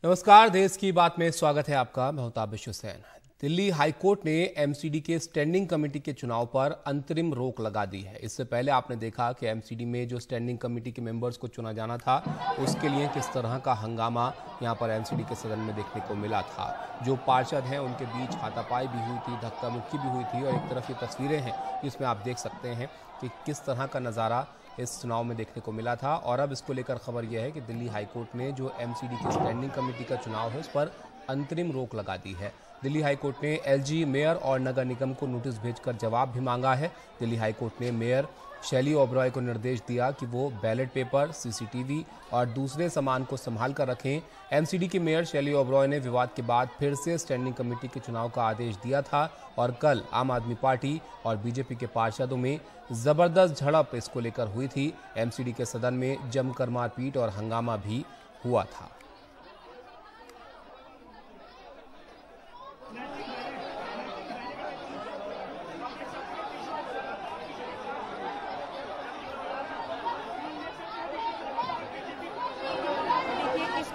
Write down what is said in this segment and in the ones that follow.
नमस्कार, देश की बात में स्वागत है आपका। मैं हूं ताबिश हुसैन। दिल्ली हाईकोर्ट ने एमसीडी के स्टैंडिंग कमेटी के चुनाव पर अंतरिम रोक लगा दी है। इससे पहले आपने देखा कि एमसीडी में जो स्टैंडिंग कमेटी के मेंबर्स को चुना जाना था, उसके लिए किस तरह का हंगामा यहां पर एमसीडी के सदन में देखने को मिला था। जो पार्षद हैं उनके बीच हाथापाई भी हुई थी, धक्का मुक्की भी हुई थी, और एक तरफ ये तस्वीरें हैं जिसमें आप देख सकते हैं कि किस तरह का नज़ारा इस चुनाव में देखने को मिला था। और अब इसको लेकर खबर यह है कि दिल्ली हाईकोर्ट ने जो एमसीडी की स्टैंडिंग कमेटी का चुनाव है उस पर अंतरिम रोक लगा दी है। दिल्ली हाईकोर्ट ने एलजी, मेयर और नगर निगम को नोटिस भेजकर जवाब भी मांगा है। दिल्ली हाईकोर्ट ने मेयर शैली ओबरॉय को निर्देश दिया कि वो बैलेट पेपर, सीसीटीवी और दूसरे सामान को संभाल कर रखें। एमसीडी की मेयर शैली ओबरॉय ने विवाद के बाद फिर से स्टैंडिंग कमेटी के चुनाव का आदेश दिया था और कल आम आदमी पार्टी और बीजेपी के पार्षदों में जबरदस्त झड़प इसको लेकर हुई थी। एमसीडी के सदन में जमकर मारपीट और हंगामा भी हुआ था।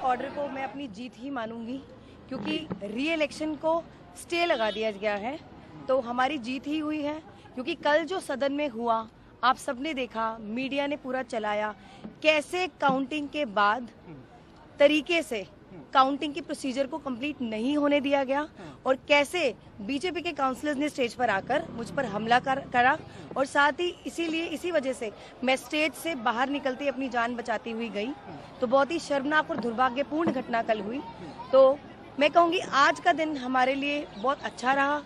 ऑर्डर को मैं अपनी जीत ही मानूंगी, क्योंकि री इलेक्शन को स्टे लगा दिया गया है तो हमारी जीत ही हुई है। क्योंकि कल जो सदन में हुआ आप सबने देखा, मीडिया ने पूरा चलाया, कैसे काउंटिंग के बाद तरीके से काउंटिंग की प्रोसीजर को कंप्लीट नहीं होने दिया गया और कैसे बीजेपी के काउंसलर्स ने स्टेज पर आकर मुझ पर हमला करा और साथ ही इसी वजह से मैं स्टेज से बाहर निकलते अपनी जान बचाती हुई गई। तो बहुत ही शर्मनाक और दुर्भाग्यपूर्ण घटना कल हुई। तो मैं कहूंगी आज का दिन हमारे लिए बहुत अच्छा रहा।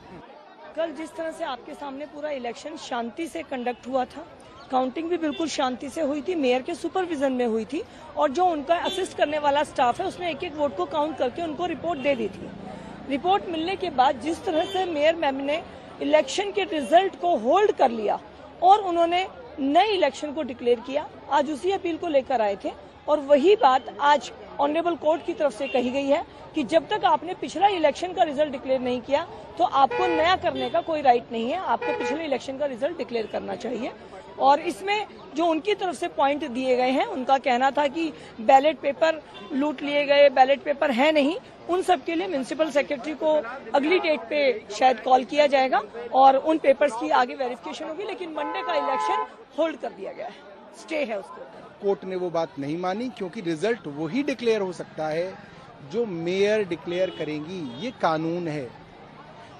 कल जिस तरह से आपके सामने पूरा इलेक्शन शांति से कंडक्ट हुआ था, काउंटिंग भी बिल्कुल शांति से हुई थी, मेयर के सुपरविजन में हुई थी और जो उनका असिस्ट करने वाला स्टाफ है उसने एक एक वोट को काउंट करके उनको रिपोर्ट दे दी थी। रिपोर्ट मिलने के बाद जिस तरह से मेयर मैम ने इलेक्शन के रिजल्ट को होल्ड कर लिया और उन्होंने नए इलेक्शन को डिक्लेयर किया, आज उसी अपील को लेकर आए थे। और वही बात आज ऑनरेबल कोर्ट की तरफ से कही गई है कि जब तक आपने पिछला इलेक्शन का रिजल्ट डिक्लेयर नहीं किया तो आपको नया करने का कोई राइट नहीं है, आपको पिछले इलेक्शन का रिजल्ट डिक्लेयर करना चाहिए। और इसमें जो उनकी तरफ से पॉइंट दिए गए हैं, उनका कहना था कि बैलेट पेपर लूट लिए गए, बैलेट पेपर है नहीं, उन सब के लिए म्युनिसिपल सेक्रेटरी को अगली डेट पे शायद कॉल किया जाएगा और उन पेपर्स की आगे वेरिफिकेशन होगी। लेकिन मंडे का इलेक्शन होल्ड कर दिया गया है, स्टे है उसके ऊपर। कोर्ट ने वो बात नहीं मानी क्योंकि रिजल्ट वही डिक्लेयर हो सकता है जो मेयर डिक्लेयर करेंगी। ये कानून है,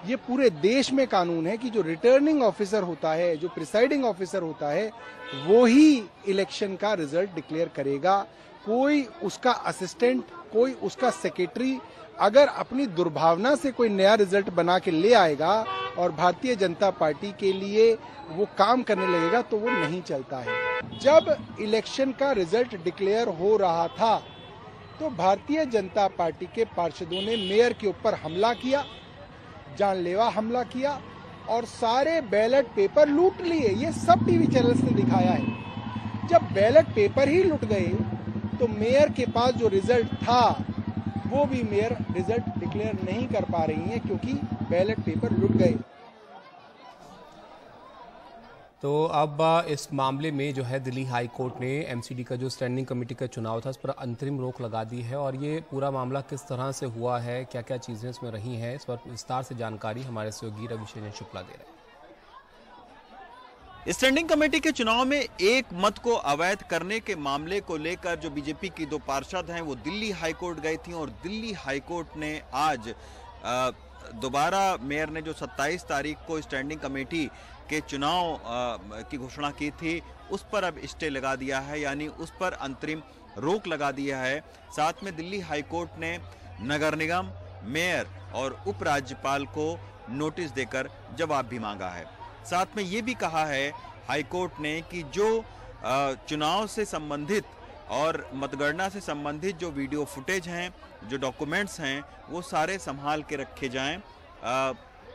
ये पूरे देश में कानून है कि जो रिटर्निंग ऑफिसर होता है, जो प्रिसाइडिंग ऑफिसर होता है, वो ही इलेक्शन का रिजल्ट डिक्लेयर करेगा। कोई उसका असिस्टेंट, कोई उसका सेक्रेटरी अगर अपनी दुर्भावना से कोई नया रिजल्ट बना के ले आएगा और भारतीय जनता पार्टी के लिए वो काम करने लगेगा तो वो नहीं चलता है। जब इलेक्शन का रिजल्ट डिक्लेयर हो रहा था तो भारतीय जनता पार्टी के पार्षदों ने मेयर के ऊपर हमला किया, जानलेवा हमला किया और सारे बैलेट पेपर लूट लिए। ये सब टीवी चैनल्स ने दिखाया है। जब बैलेट पेपर ही लूट गए तो मेयर के पास जो रिजल्ट था वो भी मेयर रिजल्ट डिक्लेयर नहीं कर पा रही है क्योंकि बैलेट पेपर लूट गए। तो अब इस मामले में जो है दिल्ली हाई कोर्ट ने एमसीडी का जो स्टैंडिंग कमेटी का चुनाव था उस पर अंतरिम रोक लगा दी है। और ये पूरा मामला किस तरह से हुआ है, क्या क्या चीज़ें इसमें रही हैं, इस पर विस्तार से जानकारी हमारे सहयोगी रविशेषन शुक्ला दे रहे हैं। स्टैंडिंग कमेटी के चुनाव में एक मत को अवैध करने के मामले को लेकर जो बीजेपी की दो पार्षद हैं वो दिल्ली हाईकोर्ट गए थी और दिल्ली हाईकोर्ट ने आज दोबारा मेयर ने जो 27 तारीख को स्टैंडिंग कमेटी के चुनाव की घोषणा की थी उस पर अब स्टे लगा दिया है, यानी उस पर अंतरिम रोक लगा दिया है। साथ में दिल्ली हाईकोर्ट ने नगर निगम, मेयर और उपराज्यपाल को नोटिस देकर जवाब भी मांगा है। साथ में ये भी कहा है हाईकोर्ट ने कि जो चुनाव से संबंधित और मतगणना से संबंधित जो वीडियो फुटेज हैं, जो डॉक्यूमेंट्स हैं, वो सारे संभाल के रखे जाएं,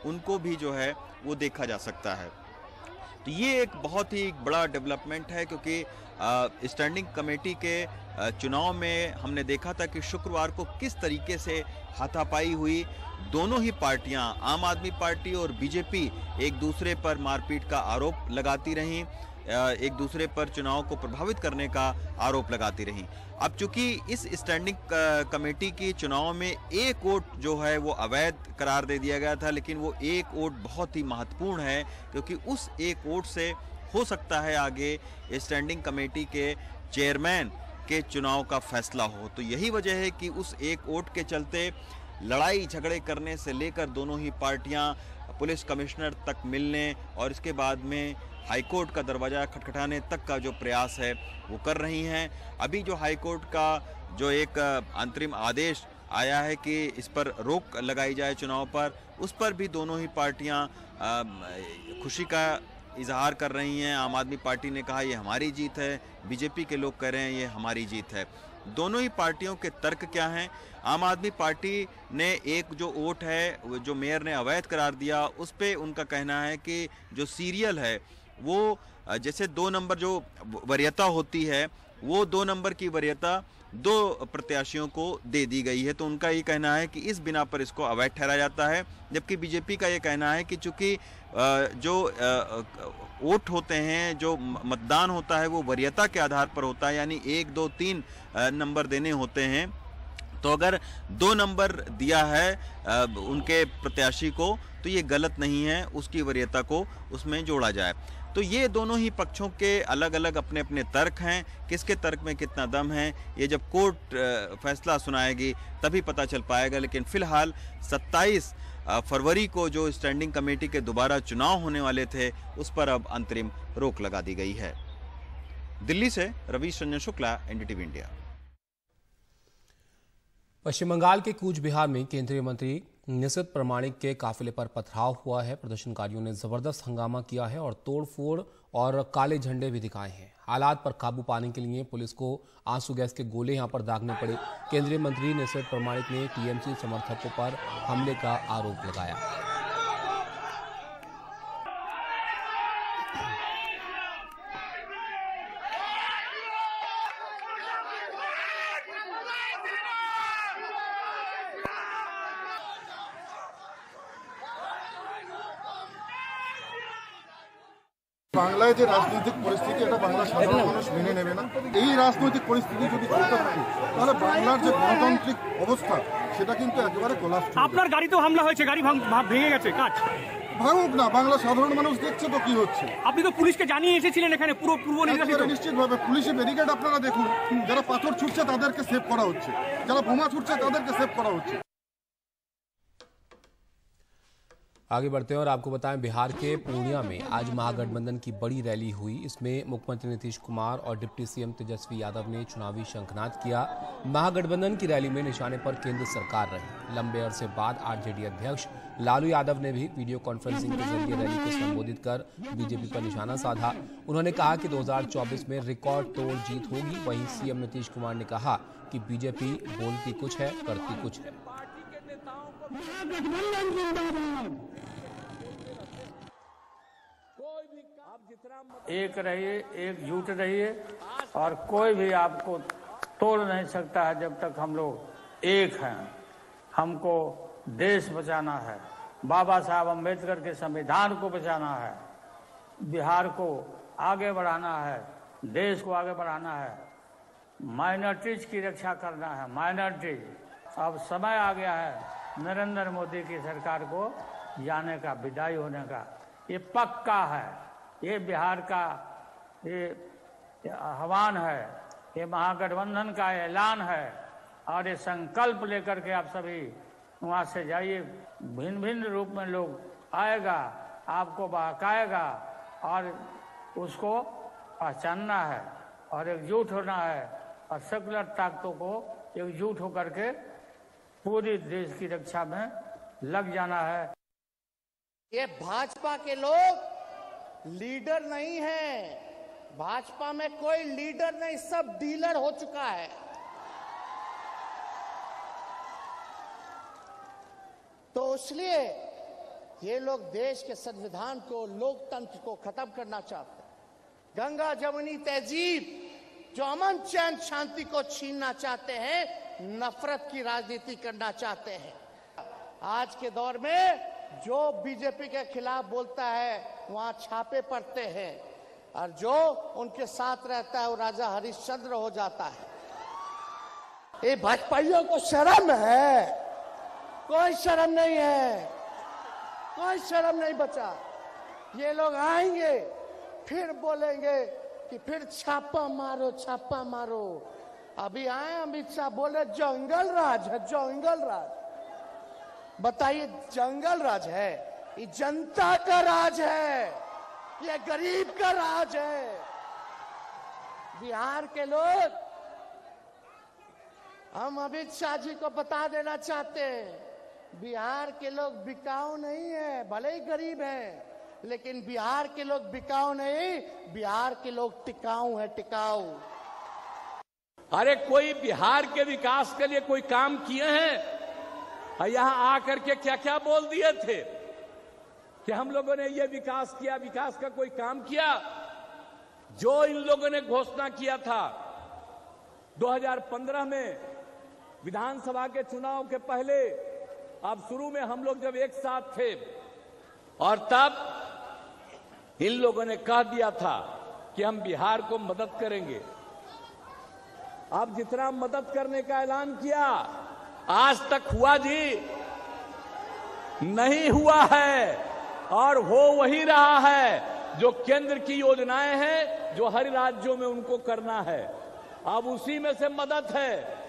उनको भी जो है वो देखा जा सकता है। तो ये एक बहुत ही बड़ा डेवलपमेंट है क्योंकि स्टैंडिंग कमेटी के चुनाव में हमने देखा था कि शुक्रवार को किस तरीके से हाथापाई हुई। दोनों ही पार्टियां, आम आदमी पार्टी और बीजेपी, एक दूसरे पर मारपीट का आरोप लगाती रहीं। एक दूसरे पर चुनाव को प्रभावित करने का आरोप लगाती रहीं। अब चूंकि इस स्टैंडिंग कमेटी की चुनाव में एक वोट जो है वो अवैध करार दे दिया गया था, लेकिन वो एक वोट बहुत ही महत्वपूर्ण है, क्योंकि उस एक वोट से हो सकता है आगे स्टैंडिंग कमेटी के चेयरमैन के चुनाव का फैसला हो। तो यही वजह है कि उस एक वोट के चलते लड़ाई झगड़े करने से लेकर दोनों ही पार्टियां पुलिस कमिश्नर तक मिलने और इसके बाद में हाईकोर्ट का दरवाजा खटखटाने तक का जो प्रयास है वो कर रही हैं। अभी जो हाईकोर्ट का जो एक अंतरिम आदेश आया है कि इस पर रोक लगाई जाए चुनाव पर, उस पर भी दोनों ही पार्टियां खुशी का इजहार कर रही हैं। आम आदमी पार्टी ने कहा ये हमारी जीत है, बीजेपी के लोग कह रहे हैं ये हमारी जीत है। दोनों ही पार्टियों के तर्क क्या हैं? आम आदमी पार्टी ने एक जो वोट है जो मेयर ने अवैध करार दिया, उस पे उनका कहना है कि जो सीरियल है वो जैसे 2 नंबर जो वरीयता होती है, वो 2 नंबर की वरीयता 2 प्रत्याशियों को दे दी गई है। तो उनका ये कहना है कि इस बिना पर इसको अवैध ठहराया जाता है। जबकि बीजेपी का ये कहना है कि चूंकि जो वोट होते हैं, जो मतदान होता है वो वरीयता के आधार पर होता है, यानी 1, 2, 3 नंबर देने होते हैं। तो अगर 2 नंबर दिया है उनके प्रत्याशी को तो ये गलत नहीं है, उसकी वरीयता को उसमें जोड़ा जाए। तो ये दोनों ही पक्षों के अलग अलग अपने अपने तर्क हैं। किसके तर्क में कितना दम है ये जब कोर्ट फैसला सुनाएगी तभी पता चल पाएगा। लेकिन फिलहाल 27 फरवरी को जो स्टैंडिंग कमेटी के दोबारा चुनाव होने वाले थे उस पर अब अंतरिम रोक लगा दी गई है। दिल्ली से रवीश रंजन शुक्ला, एनडीटीवी इंडिया। पश्चिम बंगाल के कूच बिहार में केंद्रीय मंत्री निशित प्रामाणिक के काफिले पर पथराव हुआ है। प्रदर्शनकारियों ने जबरदस्त हंगामा किया है और तोड़फोड़ और काले झंडे भी दिखाए हैं। हालात पर काबू पाने के लिए पुलिस को आंसू गैस के गोले यहां पर दागने पड़े। केंद्रीय मंत्री निशित प्रामाणिक ने टीएमसी समर्थकों पर हमले का आरोप लगाया। বাংলায় যে রাজনৈতিক পরিস্থিতি এটা বাংলা সাধারণ মানুষ মেনে নেবে না। এই রাজনৈতিক পরিস্থিতি যদি চলতে থাকে তাহলে বাংলার যে গণতান্ত্রিক অবস্থা সেটা কিন্তু একেবারে কোলাপস। আপনার গাড়িতেও হামলা হয়েছে, গাড়ি ভেঙে গেছে, কাজ ভাঙুক না, বাংলা সাধারণ মানুষ দেখছে তো কি হচ্ছে। আপনি তো পুলিশকে জানিয়ে এসেছিলেন এখানে পুরো পূর্ব নির্বাচিত। নিশ্চিতভাবে পুলিশি ব্যারিকেড আপনারা দেখুন, যারা পাথর ছুটছে তাদেরকে সেভ করা হচ্ছে, যারা বোমা ছুটছে তাদেরকে সেভ করা হচ্ছে। आगे बढ़ते हैं और आपको बताएं बिहार के पूर्णिया में आज महागठबंधन की बड़ी रैली हुई। इसमें मुख्यमंत्री नीतीश कुमार और डिप्टी सीएम तेजस्वी यादव ने चुनावी शंखनाद किया। महागठबंधन की रैली में निशाने पर केंद्र सरकार रही। लंबे अरसे बाद आरजेडी अध्यक्ष लालू यादव ने भी वीडियो कॉन्फ्रेंसिंग के जरिए रैली को संबोधित कर बीजेपी पर निशाना साधा। उन्होंने कहा कि 2024 में रिकॉर्ड तोड़ जीत होगी। वहीं सीएम नीतीश कुमार ने कहा कि बीजेपी बोलती कुछ है, करती कुछ है। एक रहिए, एकजुट रहिए और कोई भी आपको तोड़ नहीं सकता है जब तक हम लोग एक हैं। हमको देश बचाना है, बाबा साहब अम्बेडकर के संविधान को बचाना है, बिहार को आगे बढ़ाना है, देश को आगे बढ़ाना है, माइनॉरिटीज की रक्षा करना है। माइनॉरिटीज अब समय आ गया है नरेंद्र मोदी की सरकार को जाने का, विदाई होने का। ये पक्का है, ये बिहार का ये आह्वान है, ये महागठबंधन का ऐलान है और ये संकल्प लेकर के आप सभी वहाँ से जाइए। भिन्न भिन्न रूप में लोग आएगा, आपको बहकाएगा और उसको पहचानना है और एकजुट होना है और सेकुलर ताकतों को एकजुट होकर के पूरी देश की रक्षा में लग जाना है। ये भाजपा के लोग लीडर नहीं है, भाजपा में कोई लीडर नहीं, सब डीलर हो चुका है। तो इसलिए ये लोग देश के संविधान को, लोकतंत्र को खत्म करना चाहते हैं। गंगा जमुनी तहजीब, जो अमन चैन शांति को छीनना चाहते हैं, नफरत की राजनीति करना चाहते हैं। आज के दौर में जो बीजेपी के खिलाफ बोलता है वहां छापे पड़ते हैं। और जो उनके साथ रहता है वो राजा हरिश्चंद्र हो जाता है। ये भाजपाइयों को शर्म है? कोई शर्म नहीं है, कोई शर्म नहीं बचा। ये लोग आएंगे फिर बोलेंगे कि फिर छापा मारो, छापा मारो। अभी आए अमित शाह बोले जंगल राज है, जंगल राज। बताइए जंगल राज है? ये जनता का राज है, ये गरीब का राज है। बिहार के लोग, हम अमित शाह जी को बता देना चाहते हैं, बिहार के लोग बिकाऊ नहीं है। भले ही गरीब हैं, लेकिन बिहार के लोग बिकाऊ नहीं, बिहार के लोग टिकाऊ है, टिकाऊ। अरे कोई बिहार के विकास के लिए कोई काम किए हैं? यहां आकर के क्या क्या बोल दिए थे कि हम लोगों ने ये विकास किया, विकास का कोई काम किया? जो इन लोगों ने घोषणा किया था 2015 में विधानसभा के चुनाव के पहले, अब शुरू में हम लोग जब एक साथ थे और तब इन लोगों ने कह दिया था कि हम बिहार को मदद करेंगे। अब जितना मदद करने का ऐलान किया, आज तक हुआ जी? नहीं हुआ है। और हो वही रहा है जो केंद्र की योजनाएं हैं, जो हर राज्यों में उनको करना है, अब उसी में से मदद है।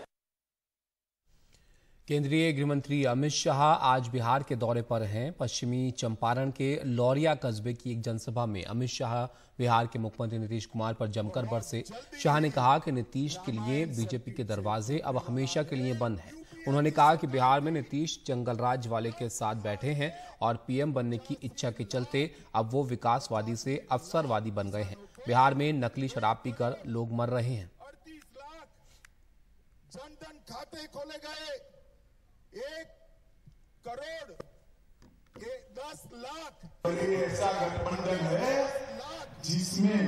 केंद्रीय गृहमंत्री अमित शाह आज बिहार के दौरे पर हैं। पश्चिमी चंपारण के लौरिया कस्बे की एक जनसभा में अमित शाह बिहार के मुख्यमंत्री नीतीश कुमार पर जमकर बरसे। शाह ने कहा कि नीतीश के लिए बीजेपी के दरवाजे अब हमेशा के लिए बंद हैं। उन्होंने कहा कि बिहार में नीतीश जंगलराज वाले के साथ बैठे हैं और पीएम बनने की इच्छा के चलते अब वो विकासवादी से अवसरवादी बन गए हैं। बिहार में नकली शराब पीकर लोग मर रहे हैं। 38 लाख जनधन खाते खोले गए, 1 करोड़ 10 लाख। ये ऐसा गठबंधन है जिसमें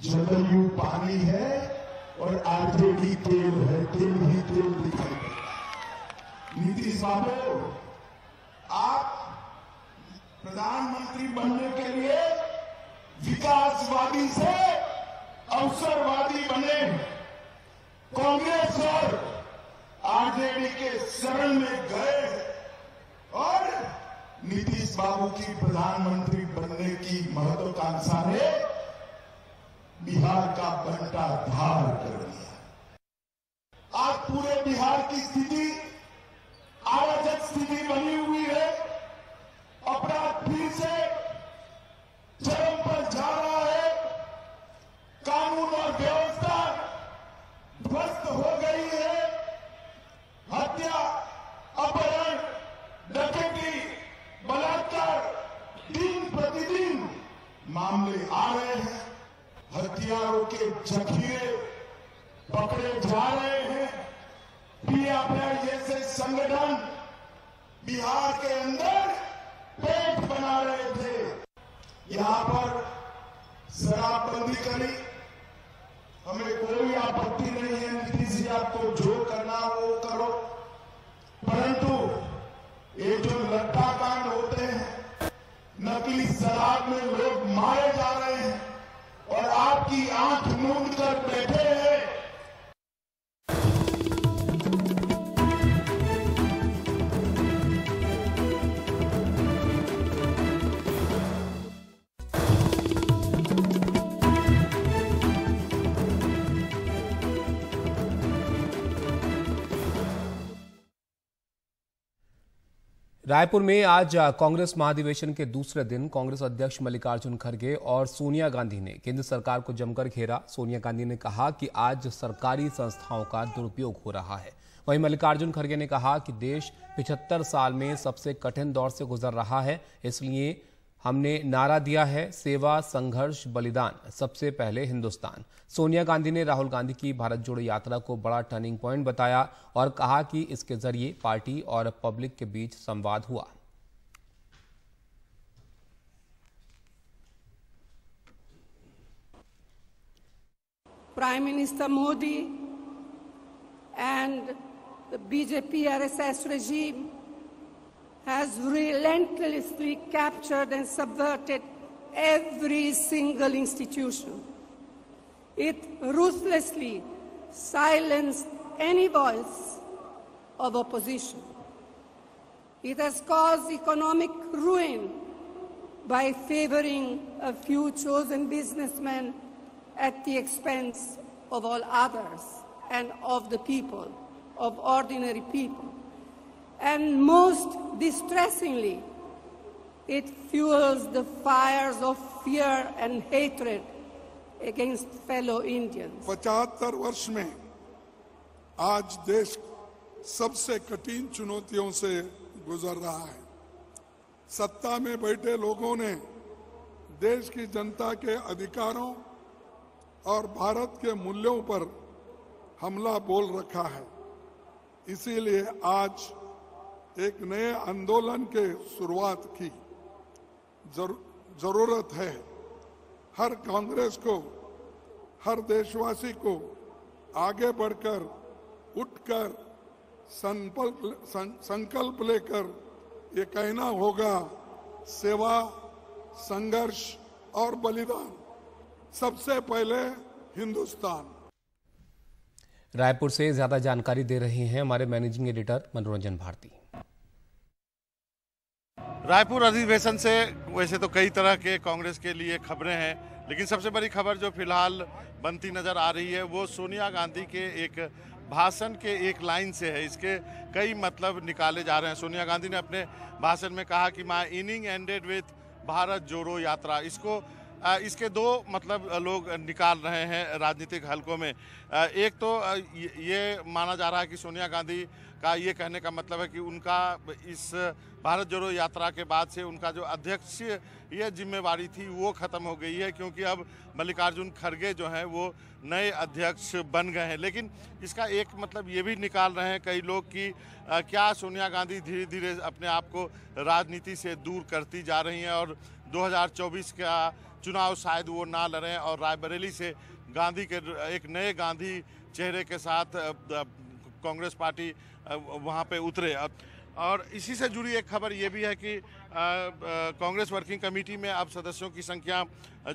जदयू पानी है और आरजेडी तेल है, तेल ही तेल दिखाई देता। नीतीश बाबू, आप प्रधानमंत्री बनने के लिए विकासवादी से अवसरवादी बने। कांग्रेस और आरजेडी के शरण में गए और नीतीश बाबू की प्रधानमंत्री बनने की महत्वाकांक्षा ने बिहार का बंटा धार कर दिया। आज पूरे बिहार की स्थिति अराजक स्थिति बनी हुई है। अपराध फिर से चरम पर जा रहा है। कानून और व्यवस्था ध्वस्त हो गई है। हत्या, अपहरण, डकैती, बलात्कार, दिन प्रतिदिन मामले आ रहे हैं। हथियारों के जखीरे पकड़े जा रहे हैं। पीएफआई जैसे संगठन बिहार के अंदर पेट बना रहे थे। यहां पर शराबबंदी करी, हमें कोई आपत्ति नहीं है। नीतीश जी, आपको जो करना वो करो, परंतु ये जो लट्ठाकांड होते हैं, नकली शराब में लोग मारे जा रहे हैं और आपकी आंख मूंद कर बैठे हैं। रायपुर में आज कांग्रेस महाधिवेशन के दूसरे दिन कांग्रेस अध्यक्ष मल्लिकार्जुन खड़गे और सोनिया गांधी ने केंद्र सरकार को जमकर घेरा। सोनिया गांधी ने कहा कि आज सरकारी संस्थाओं का दुरुपयोग हो रहा है। वहीं मल्लिकार्जुन खड़गे ने कहा कि देश 75 साल में सबसे कठिन दौर से गुजर रहा है, इसलिए हमने नारा दिया है, सेवा, संघर्ष, बलिदान, सबसे पहले हिंदुस्तान। सोनिया गांधी ने राहुल गांधी की भारत जोड़ो यात्रा को बड़ा टर्निंग पॉइंट बताया और कहा कि इसके जरिए पार्टी और पब्लिक के बीच संवाद हुआ। Prime Minister Modi and the BJP RSS regime has relentlessly captured and subverted every single institution. It ruthlessly silenced any voice of opposition. It has caused economic ruin by favoring a few chosen businessmen at the expense of all others and of the people, of ordinary people. And most distressingly, it fuels the fires of fear and hatred against fellow Indians. 75 वर्ष में आज देश सबसे कठिन चुनौतियों से गुजर रहा है। सत्ता में बैठे लोगों ने देश की जनता के अधिकारों और भारत के मूल्यों पर हमला बोल रखा है। इसीलिए आज एक नए आंदोलन के शुरुआत की जरूरत है। हर कांग्रेस को, हर देशवासी को आगे बढ़कर, उठकर संकल्प लेकर ये कहना होगा, सेवा, संघर्ष और बलिदान, सबसे पहले हिंदुस्तान। रायपुर से ज्यादा जानकारी दे रहे हैं हमारे मैनेजिंग एडिटर मनोरंजन भारती। रायपुर अधिवेशन से वैसे तो कई तरह के कांग्रेस के लिए खबरें हैं, लेकिन सबसे बड़ी खबर जो फिलहाल बनती नजर आ रही है वो सोनिया गांधी के एक भाषण के एक लाइन से है। इसके कई मतलब निकाले जा रहे हैं। सोनिया गांधी ने अपने भाषण में कहा कि my inning ended with Bharat जोड़ो यात्रा। इसके दो मतलब लोग निकाल रहे हैं राजनीतिक हलकों में। एक तो ये माना जा रहा है कि सोनिया गांधी का ये कहने का मतलब है कि उनका इस भारत जोड़ो यात्रा के बाद से उनका जो अध्यक्ष ये जिम्मेवारी थी वो ख़त्म हो गई है, क्योंकि अब मल्लिकार्जुन खड़गे जो हैं वो नए अध्यक्ष बन गए हैं। लेकिन इसका एक मतलब ये भी निकाल रहे हैं कई लोग कि क्या सोनिया गांधी धीरे धीरे अपने आप को राजनीति से दूर करती जा रही हैं और 2024 का चुनाव शायद वो ना लड़ें और रायबरेली से गांधी के एक नए गांधी चेहरे के साथ कांग्रेस पार्टी वहाँ पे उतरे। और इसी से जुड़ी एक खबर ये भी है कि कांग्रेस वर्किंग कमेटी में अब सदस्यों की संख्या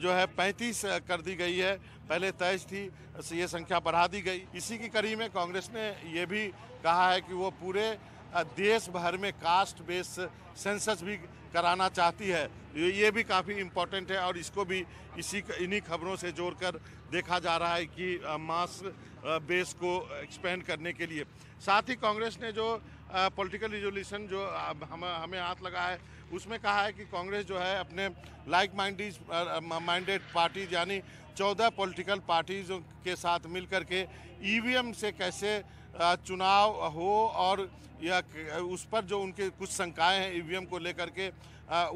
जो है 35 कर दी गई है। पहले 23 थी, ये संख्या बढ़ा दी गई। इसी की कड़ी में कांग्रेस ने ये भी कहा है कि वो पूरे देश भर में कास्ट बेस सेंसस भी कराना चाहती है। ये भी काफ़ी इम्पोर्टेंट है और इसको भी इन्हीं खबरों से जोड़कर देखा जा रहा है कि मास बेस को एक्सपेंड करने के लिए। साथ ही कांग्रेस ने जो पॉलिटिकल रिजोल्यूशन जो हमें हाथ लगा है उसमें कहा है कि कांग्रेस जो है अपने लाइक माइंडेड पार्टीज यानी 14 पॉलिटिकल पार्टीज के साथ मिलकर के ईवीएम से कैसे चुनाव हो और या उस पर जो उनके कुछ शंकाएं हैं ईवीएम को लेकर के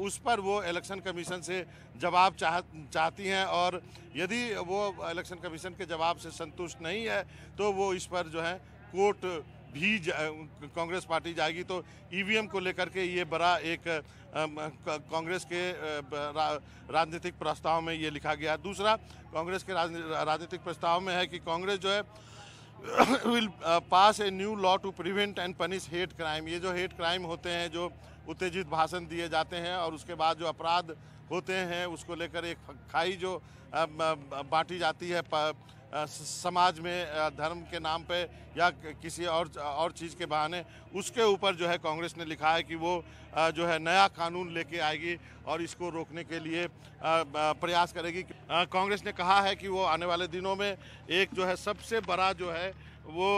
उस पर वो इलेक्शन कमीशन से जवाब चाहती हैं और यदि वो इलेक्शन कमीशन के जवाब से संतुष्ट नहीं है तो वो इस पर जो है कोर्ट भी कांग्रेस पार्टी जाएगी। तो ईवीएम को लेकर के ये बड़ा एक कांग्रेस के राजनीतिक प्रस्ताव में ये लिखा गया। दूसरा कांग्रेस के राजनीतिक प्रस्ताव में है कि कांग्रेस जो है will pass a new law to prevent and punish hate crime. ये जो हेट क्राइम होते हैं, जो उत्तेजित भाषण दिए जाते हैं और उसके बाद जो अपराध होते हैं उसको लेकर एक खाई जो बांटी जाती है समाज में धर्म के नाम पे या किसी और चीज़ के बहाने, उसके ऊपर जो है कांग्रेस ने लिखा है कि वो जो है नया कानून लेके आएगी और इसको रोकने के लिए प्रयास करेगी। कांग्रेस ने कहा है कि वो आने वाले दिनों में एक जो है सबसे बड़ा जो है वो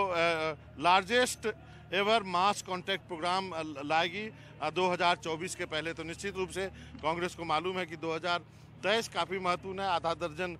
लार्जेस्ट एवर मास कॉन्टैक्ट प्रोग्राम लाएगी 2024 के पहले। तो निश्चित रूप से कांग्रेस को मालूम है कि 2023 काफ़ी महत्वपूर्ण है। आधा दर्जन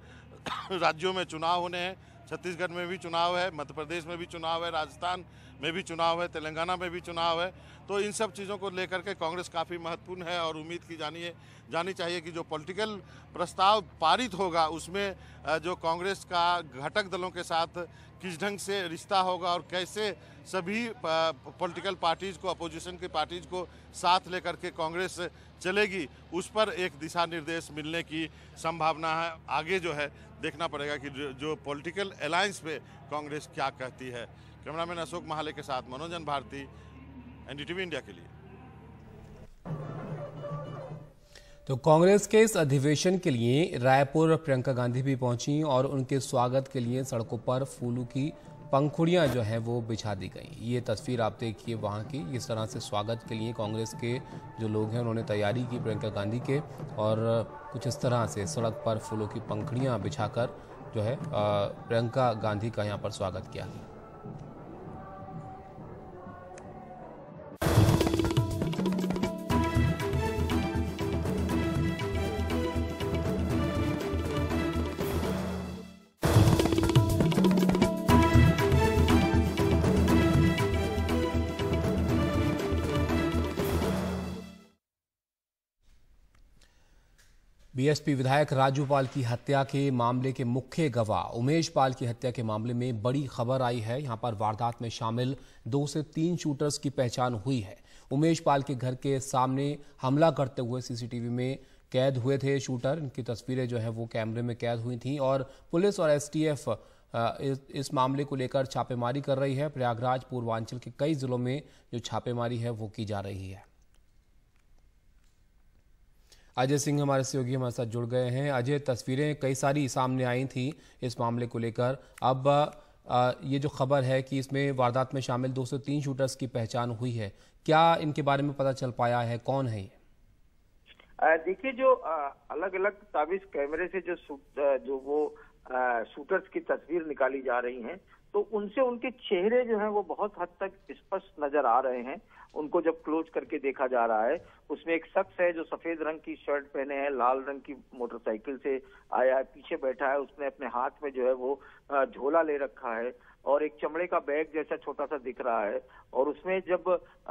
राज्यों में चुनाव होने हैं, छत्तीसगढ़ में भी चुनाव है, मध्य प्रदेश में भी चुनाव है, राजस्थान में भी चुनाव है, तेलंगाना में भी चुनाव है। तो इन सब चीज़ों को लेकर के कांग्रेस काफ़ी महत्वपूर्ण है और उम्मीद की जानी चाहिए कि जो पॉलिटिकल प्रस्ताव पारित होगा उसमें जो कांग्रेस का घटक दलों के साथ किस ढंग से रिश्ता होगा और कैसे सभी पॉलिटिकल पार्टीज़ को, अपोजिशन की पार्टीज़ को साथ लेकर के कांग्रेस चलेगी, उस पर एक दिशा निर्देश मिलने की संभावना है। आगे जो है देखना पड़ेगा कि जो पॉलिटिकल अलायंस पे कांग्रेस क्या कहती है। कैमरामैन अशोक महाले के साथ मनोरंजन भारती, एनडीटीवी इंडिया के लिए। तो कांग्रेस के इस अधिवेशन के लिए रायपुर प्रियंका गांधी भी पहुंची और उनके स्वागत के लिए सड़कों पर फूलों की पंखुड़ियां जो है वो बिछा दी गई। ये तस्वीर आप देखिए वहां की। इस तरह से स्वागत के लिए कांग्रेस के जो लोग हैं उन्होंने तैयारी की प्रियंका गांधी के, और कुछ इस तरह से सड़क पर फूलों की पंखुड़ियां बिछाकर जो है प्रियंका गांधी का यहाँ पर स्वागत किया। बीएसपी विधायक राजू पाल की हत्या के मामले के मुख्य गवाह उमेश पाल की हत्या के मामले में बड़ी खबर आई है। यहां पर वारदात में शामिल 2 से 3 शूटर्स की पहचान हुई है। उमेश पाल के घर के सामने हमला करते हुए सीसीटीवी में कैद हुए थे शूटर। इनकी तस्वीरें जो है वो कैमरे में कैद हुई थी और पुलिस और एसटीएफ इस मामले को लेकर छापेमारी कर रही है। प्रयागराज पूर्वांचल के कई जिलों में जो छापेमारी है वो की जा रही है। अजय सिंह हमारे सहयोगी हमारे साथ जुड़ गए हैं। अजय, तस्वीरें कई सारी सामने आई थी इस मामले को लेकर। अब ये जो खबर है कि इसमें वारदात में शामिल 2 से 3 शूटर्स की पहचान हुई है, क्या इनके बारे में पता चल पाया है? कौन है ये? देखिए, जो अलग अलग ताबीज कैमरे से जो वो शूटर्स की तस्वीर निकाली जा रही हैं, तो उनसे उनके चेहरे जो हैं वो बहुत हद तक स्पष्ट नजर आ रहे हैं। उनको जब क्लोज करके देखा जा रहा है, उसमें एक शख्स है जो सफेद रंग की शर्ट पहने हैं, लाल रंग की मोटरसाइकिल से आया है, पीछे बैठा है। उसने अपने हाथ में जो है वो झोला ले रखा है और एक चमड़े का बैग जैसा छोटा सा दिख रहा है। और उसमें जब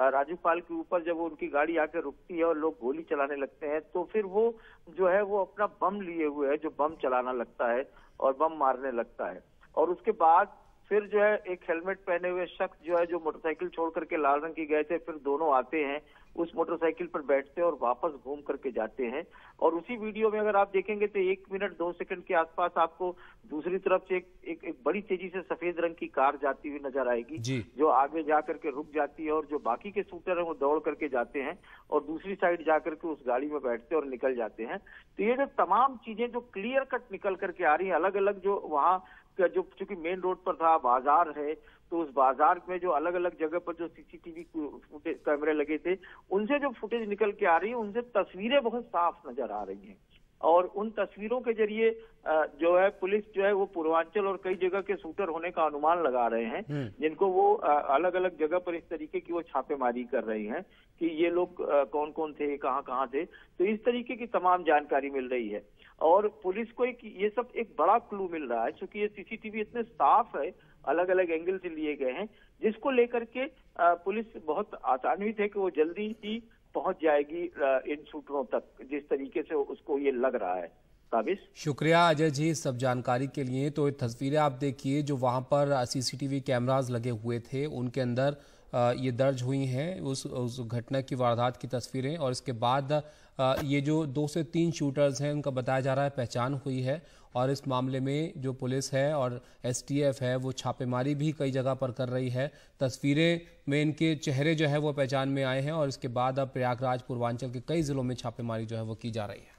राजू पाल के ऊपर जब उनकी गाड़ी आके रुकती है और लोग गोली चलाने लगते हैं, तो फिर वो जो है वो अपना बम लिए हुए है, जो बम चलाना लगता है और बम मारने लगता है। और उसके बाद फिर जो है एक हेलमेट पहने हुए शख्स जो है, जो मोटरसाइकिल छोड़ करके लाल रंग की गए थे, फिर दोनों आते हैं, उस मोटरसाइकिल पर बैठते हैं और वापस घूम करके जाते हैं। और उसी वीडियो में अगर आप देखेंगे तो 1 मिनट 2 सेकंड के आसपास आपको दूसरी तरफ से एक बड़ी तेजी से सफेद रंग की कार जाती हुई नजर आएगी, जो आगे जा करके रुक जाती है और जो बाकी के शूटर हैं वो दौड़ करके जाते हैं और दूसरी साइड जा करके उस गाड़ी में बैठते हैं और निकल जाते हैं। तो ये जो तमाम चीजें जो क्लियर कट निकल करके आ रही है, अलग अलग जो वहाँ जो चूंकि मेन रोड पर था, बाजार है, तो उस बाजार में जो अलग अलग जगह पर जो सीसीटीवी कैमरे लगे थे, उनसे जो फुटेज निकल के आ रही है, उनसे तस्वीरें बहुत साफ नजर आ रही हैं। और उन तस्वीरों के जरिए जो है पुलिस जो है वो पूर्वांचल और कई जगह के शूटर होने का अनुमान लगा रहे हैं, जिनको वो अलग अलग जगह पर इस तरीके की वो छापेमारी कर रही हैं कि ये लोग कौन कौन थे, कहाँ कहाँ थे। तो इस तरीके की तमाम जानकारी मिल रही है और पुलिस को ये सब एक बड़ा क्लू मिल रहा है, क्योंकि ये सीसीटीवी इतने साफ है, अलग अलग एंगल से लिए गए हैं, जिसको लेकर के पुलिस बहुत आसान्वित है कि वो जल्दी ही पहुंच जाएगी इन शूटरों तक, जिस तरीके से उसको ये लग रहा है। ताबिश, शुक्रिया अजय जी सब जानकारी के लिए। तो तस्वीरें आप देखिए जो वहां पर सीसीटीवी कैमरास लगे हुए थे, उनके अंदर ये दर्ज हुई हैं उस घटना की वारदात की तस्वीरें। और इसके बाद ये जो 2 से 3 शूटर्स हैं उनका बताया जा रहा है पहचान हुई है और इस मामले में जो पुलिस है और एसटीएफ है वो छापेमारी भी कई जगह पर कर रही है। तस्वीरें में इनके चेहरे जो है वो पहचान में आए हैं और इसके बाद अब प्रयागराज पूर्वांचल के कई जिलों में छापेमारी जो है वो की जा रही है।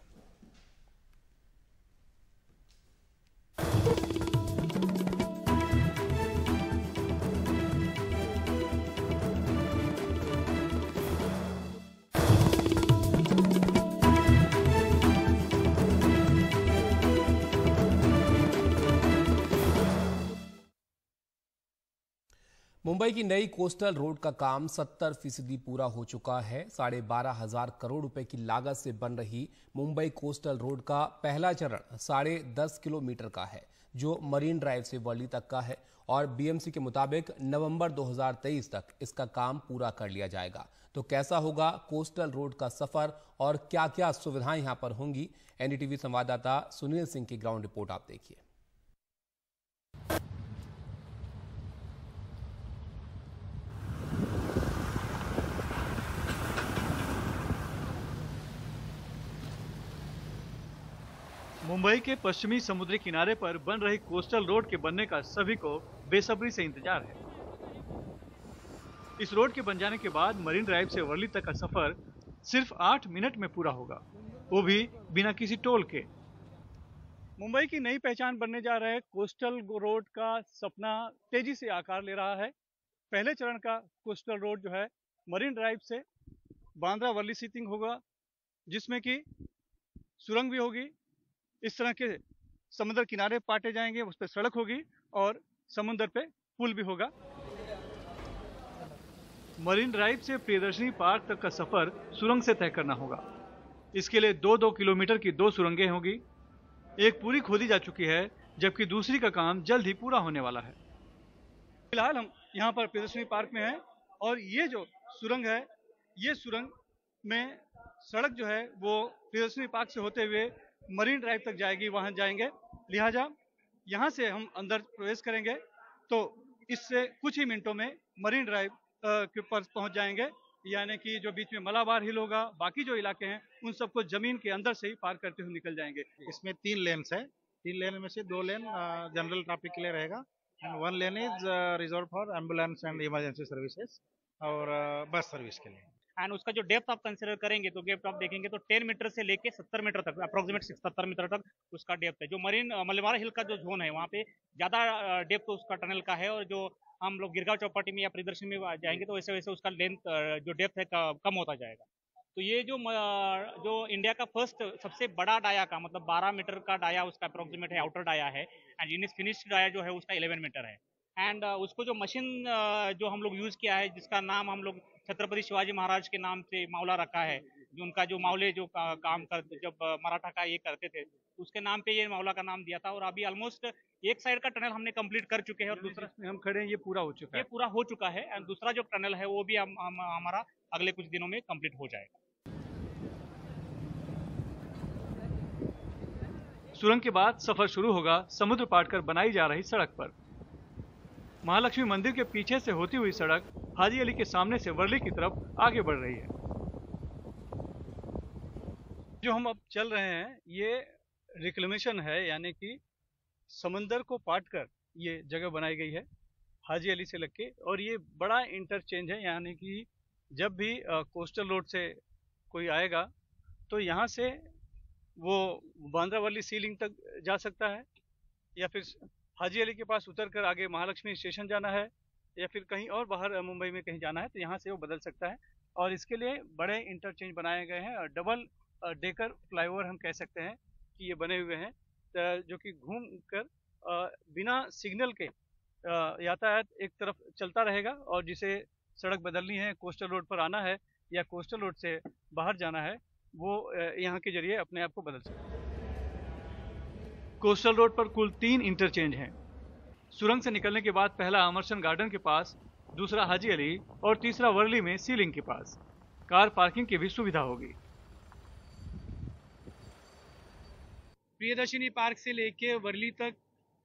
मुंबई की नई कोस्टल रोड का काम 70% पूरा हो चुका है। 12,500 करोड़ रुपए की लागत से बन रही मुंबई कोस्टल रोड का पहला चरण 10.5 किलोमीटर का है, जो मरीन ड्राइव से वर्ली तक का है और बीएमसी के मुताबिक नवंबर 2023 तक इसका काम पूरा कर लिया जाएगा। तो कैसा होगा कोस्टल रोड का सफर और क्या क्या सुविधाएं यहां पर होंगी, एनडीटीवी संवाददाता सुनील सिंह की ग्राउंड रिपोर्ट आप देखिए। मुंबई के पश्चिमी समुद्री किनारे पर बन रही कोस्टल रोड के बनने का सभी को बेसब्री से इंतजार है। इस रोड के बन जाने के बाद मरीन ड्राइव से वर्ली तक का सफर सिर्फ 8 मिनट में पूरा होगा। वो भी बिना किसी टोल के। मुंबई की नई पहचान बनने जा रहे कोस्टल रोड का सपना तेजी से आकार ले रहा है। पहले चरण का कोस्टल रोड जो है मरीन ड्राइव से बांद्रा वर्ली सीटिंग होगा, जिसमें कि सुरंग भी होगी। इस तरह के समुद्र किनारे पाटे जाएंगे, उस पर सड़क होगी और समुद्र पे पुल भी होगा। मरीन ड्राइव से प्रियदर्शनी पार्क तक का सफर सुरंग से तय करना होगा। इसके लिए 2-2 किलोमीटर की 2 सुरंगें होगी। एक पूरी खोदी जा चुकी है, जबकि दूसरी का काम जल्द ही पूरा होने वाला है। फिलहाल हम यहाँ पर प्रियदर्शनी पार्क में हैं और ये जो सुरंग है, ये सुरंग में सड़क जो है वो प्रियदर्शनी पार्क से होते हुए मरीन ड्राइव तक जाएगी, वहां जाएंगे। लिहाजा यहाँ से हम अंदर प्रवेश करेंगे तो इससे कुछ ही मिनटों में मरीन ड्राइव के पर पहुंच जाएंगे, यानी कि जो बीच में मलाबार हिल होगा, बाकी जो इलाके हैं उन सबको जमीन के अंदर से ही पार करते हुए निकल जाएंगे। इसमें 3 लेन्स है, 3 लेन में से 2 लेन जनरल ट्रैफिक के लिए रहेगा and 1 lane is reserve for ambulance and emergency services और बस सर्विस के लिए। एंड उसका जो डेप्थ आप कंसिडर करेंगे तो डेप्थ आप देखेंगे तो 10 मीटर से लेके 70 मीटर तक, अप्रोक्सीमेट 70 मीटर तक उसका डेप्थ है। जो मरीन मलबार हिल का जो जोन है वहाँ पे ज़्यादा डेप्थ उसका टनल का है, और जो हम लोग गिरगांव चौपाटी में या प्रियदर्शनी में जाएंगे तो वैसे वैसे उसका लेंथ जो डेप्थ है कम होता जाएगा। तो ये जो इंडिया का फर्स्ट सबसे बड़ा डाया का मतलब 12 मीटर का डाया उसका अप्रोक्सीमेट है, आउटर डाया है, एंड फिनिश्ड डाया जो है उसका 11 मीटर है। एंड उसको जो मशीन जो हम लोग यूज़ किया है, जिसका नाम हम लोग छत्रपति शिवाजी महाराज के नाम से मावला रखा है, जो उनका जो मावले जो काम करते जब मराठा का ये करते थे उसके नाम पे ये मावला का नाम दिया था। और अभी ऑलमोस्ट एक साइड का टनल हमने कंप्लीट कर चुके हैं और दूसरा हम खड़े हैं ये पूरा हो चुका है। ये पूरा हो चुका है एंड दूसरा जो टनल है वो भी हमारा अगले कुछ दिनों में कंप्लीट हो जाएगा। सुरंग के बाद सफर शुरू होगा समुद्र पाट कर बनाई जा रही सड़क पर। महालक्ष्मी मंदिर के पीछे से होती हुई सड़क हाजी अली के सामने से वर्ली की तरफ आगे बढ़ रही है। जो हम अब चल रहे हैं ये रिक्लेमेशन है, यानी कि समंदर को पाट कर ये जगह बनाई गई है हाजी अली से लग के, और ये बड़ा इंटरचेंज है, यानी कि जब भी कोस्टल रोड से कोई आएगा तो यहाँ से वो बांद्रा वर्ली सी लिंक तक जा सकता है, या फिर हाजी अली के पास उतर कर आगे महालक्ष्मी स्टेशन जाना है, या फिर कहीं और बाहर मुंबई में कहीं जाना है तो यहाँ से वो बदल सकता है। और इसके लिए बड़े इंटरचेंज बनाए गए हैं, डबल डेकर फ्लाईओवर हम कह सकते हैं कि ये बने हुए हैं, जो कि घूम कर बिना सिग्नल के यातायात एक तरफ चलता रहेगा, और जिसे सड़क बदलनी है, कोस्टल रोड पर आना है या कोस्टल रोड से बाहर जाना है, वो यहाँ के जरिए अपने आप को बदल सकता है। कोस्टल रोड पर कुल 3 इंटरचेंज हैं। सुरंग से निकलने के बाद पहला अमरसन गार्डन के पास, दूसरा हाजी अली और तीसरा वर्ली में सीलिंग के पास। कार पार्किंग की भी सुविधा होगी। प्रियदर्शनी पार्क से लेके वर्ली तक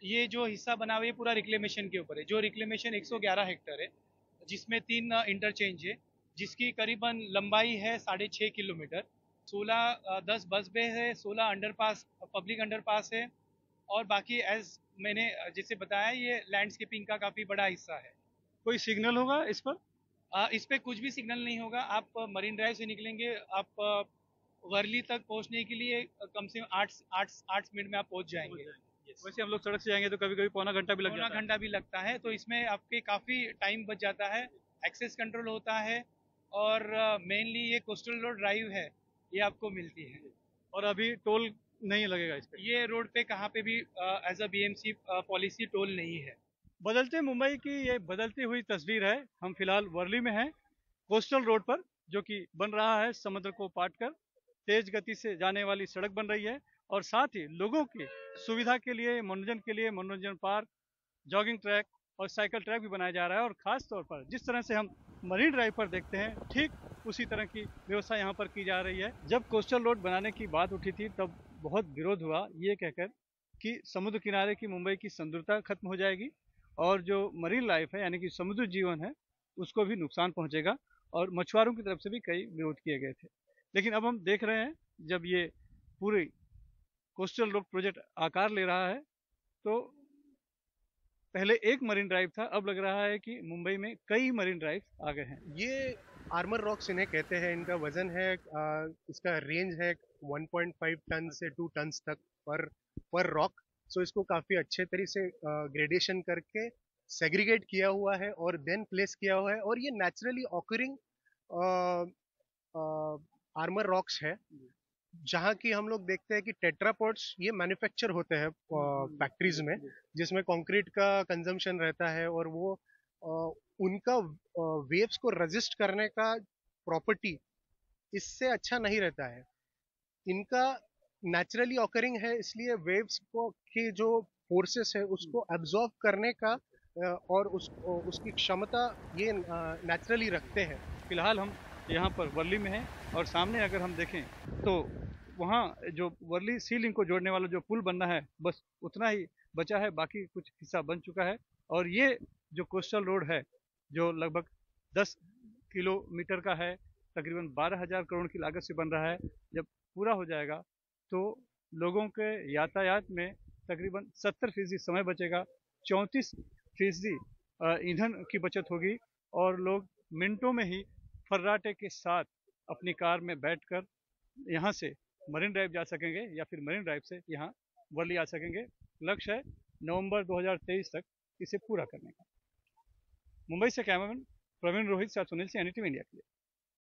ये जो हिस्सा बना हुआ है पूरा रिक्लेमेशन के ऊपर है। जो रिक्लेमेशन 111 हेक्टेयर है, जिसमें 3 इंटरचेंज है, जिसकी करीबन लंबाई है 6.5 किलोमीटर। 10 बस बे है, 16 अंडरपास पब्लिक अंडरपास है, और बाकी एज मैंने जैसे बताया ये लैंडस्केपिंग का काफ़ी बड़ा हिस्सा है। कोई सिग्नल होगा इस पर? इस पे कुछ भी सिग्नल नहीं होगा। आप मरीन ड्राइव से निकलेंगे, आप वर्ली तक पहुंचने के लिए कम से कम 8 मिनट में आप पहुंच जाएंगे। वैसे हम लोग सड़क से जाएंगे तो कभी कभी पौना घंटा भी लगता है, तो इसमें आपके काफ़ी टाइम बच जाता है, एक्सेस कंट्रोल होता है, और मेनली ये कोस्टल रोड ड्राइव है, ये आपको मिलती है। और अभी टोल नहीं लगेगा इस पे? ये रोड पे कहाँ पे भी as a BMC policy toll नहीं है। बदलते मुंबई की ये बदलती हुई तस्वीर है। हम फिलहाल वर्ली में हैं, कोस्टल रोड पर, जो कि बन रहा है समुद्र को पाट कर। तेज गति से जाने वाली सड़क बन रही है, और साथ ही लोगों की सुविधा के लिए, मनोरंजन के लिए मनोरंजन पार्क, जॉगिंग ट्रैक और साइकिल ट्रैक भी बनाया जा रहा है। और ख़ास तौर पर जिस तरह से हम मरीन ड्राइव पर देखते हैं, ठीक उसी तरह की व्यवस्था यहाँ पर की जा रही है। जब कोस्टल रोड बनाने की बात उठी थी तब बहुत विरोध हुआ, ये कहकर कि समुद्र किनारे की मुंबई की सुंदरता खत्म हो जाएगी और जो मरीन लाइफ है यानी कि समुद्र जीवन है उसको भी नुकसान पहुँचेगा, और मछुआरों की तरफ से भी कई विरोध किए गए थे। लेकिन अब हम देख रहे हैं जब ये पूरी कोस्टल रोड प्रोजेक्ट आकार ले रहा है, तो पहले एक मरीन ड्राइव था, अब लग रहा है कि मुंबई में कई मरीन ड्राइव आ गए हैं। ये आर्मर रॉक्स इन्हें कहते हैं, इनका वजन है, इसका रेंज है 1.5 टन से 2 टन तक पर रॉक। सो इसको काफ़ी अच्छे तरीके से ग्रेडेशन करके सेग्रीगेट किया हुआ है और देन प्लेस किया हुआ है, और ये नेचुरली ऑकरिंग आर्मर रॉक्स है, जहाँ की हम लोग देखते हैं कि टेट्रापॉड्स ये मैन्युफैक्चर होते हैं फैक्ट्रीज में, जिसमें कंक्रीट का कंजम्पशन रहता है, और वो उनका वेव्स को रेजिस्ट करने का प्रॉपर्टी इससे अच्छा नहीं रहता है। इनका नेचुरली ऑकरिंग है, इसलिए वेव्स को की जो फोर्सेस है उसको एब्जॉर्ब करने का और उसकी क्षमता ये नेचुरली रखते हैं। फिलहाल हम यहाँ पर वर्ली में हैं, और सामने अगर हम देखें तो वहाँ जो वर्ली सी लिंक को जोड़ने वाला जो पुल बनना है बस उतना ही बचा है, बाकी कुछ हिस्सा बन चुका है। और ये जो कोस्टल रोड है जो लगभग 10 किलोमीटर का है, तकरीबन 12,000 करोड़ की लागत से बन रहा है, जब पूरा हो जाएगा तो लोगों के यातायात में तकरीबन 70% समय बचेगा, 34% ईंधन की बचत होगी, और लोग मिनटों में ही फर्राटे के साथ अपनी कार में बैठकर यहाँ से मरीन ड्राइव जा सकेंगे या फिर मरीन ड्राइव से यहाँ वर्ली आ सकेंगे। लक्ष्य है नवंबर 2023 तक इसे पूरा करने का। मुंबई से कैमरामैन प्रवीण रोहित साथ सुनील से एनडीटीवी इंडिया के लिए।